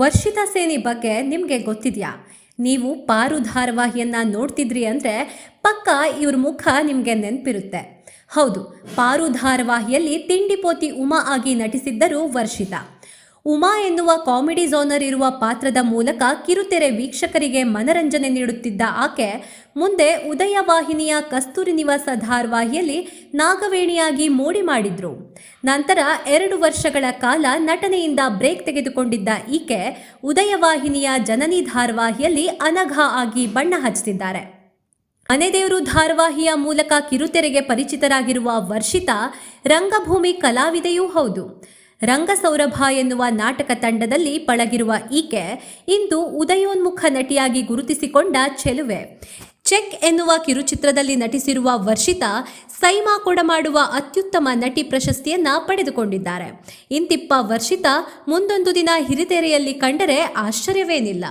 ವರ್ಷಿತಾ ಸೇನಿ ಬಗ್ಗೆ ನಿಮಗೆ ಗೊತ್ತಿದೆಯಾ? ನೀವು ಪಾರು ಧಾರಾವಾಹಿಯನ್ನ ನೋಡ್ತಿದ್ರಿ ಅಂದರೆ ಪಕ್ಕ ಇವ್ರ ಮುಖ ನಿಮಗೆ ನೆನಪಿರುತ್ತೆ. ಹೌದು, ಪಾರು ಧಾರಾವಾಹಿಯಲ್ಲಿ ತಿಂಡಿಪೋತಿ ಉಮಾ ಆಗಿ ನಟಿಸಿದ್ದರು ವರ್ಷಿತಾ. ಉಮಾ ಎನ್ನುವ ಕಾಮಿಡಿ ಝೋನರ್ ಇರುವ ಪಾತ್ರದ ಮೂಲಕ ಕಿರುತೆರೆ ವೀಕ್ಷಕರಿಗೆ ಮನರಂಜನೆ ನೀಡುತ್ತಿದ್ದ ಆಕೆ ಮುಂದೆ ಉದಯ ವಾಹಿನಿಯ ಕಸ್ತೂರಿ ನಿವಾಸ ಧಾರಾವಾಹಿಯಲ್ಲಿ ನಾಗವೇಣಿಯಾಗಿ ಮೋಡಿ ಮಾಡಿದ್ರು. ನಂತರ 2 ವರ್ಷಗಳ ಕಾಲ ನಟನೆಯಿಂದ ಬ್ರೇಕ್ ತೆಗೆದುಕೊಂಡಿದ್ದ ಈಕೆ ಉದಯ ವಾಹಿನಿಯ ಜನನಿ ಧಾರಾವಾಹಿಯಲ್ಲಿ ಅನಘ ಆಗಿ ಬಣ್ಣ ಹಚ್ಚುತ್ತಿದ್ದಾರೆ. ಮನೆದೇವರು ಧಾರಾವಾಹಿಯ ಮೂಲಕ ಕಿರುತೆರೆಗೆ ಪರಿಚಿತರಾಗಿರುವ ವರ್ಷಿತಾ ರಂಗಭೂಮಿ ಕಲಾವಿದೆಯೂ ಹೌದು. ರಂಗಸೌರಭ ಎನ್ನುವ ನಾಟಕ ತಂಡದಲ್ಲಿ ಪಳಗಿರುವ ಈಕೆ ಇಂದು ಉದಯೋನ್ಮುಖ ನಟಿಯಾಗಿ ಗುರುತಿಸಿಕೊಂಡ ಚೆಲುವೆ. ಚೆಕ್ ಎನ್ನುವ ಕಿರುಚಿತ್ರದಲ್ಲಿ ನಟಿಸಿರುವ ವರ್ಷಿತಾ ಸೈಮಾ ಕೊಡಮಾಡುವ ಅತ್ಯುತ್ತಮ ನಟಿ ಪ್ರಶಸ್ತಿಯನ್ನ ಪಡೆದುಕೊಂಡಿದ್ದಾರೆ. ಇಂತಿಪ್ಪ ವರ್ಷಿತಾ ಮುಂದೊಂದು ದಿನ ಹಿರಿತೆರೆಯಲ್ಲಿ ಕಂಡರೆ ಆಶ್ಚರ್ಯವೇನಿಲ್ಲ.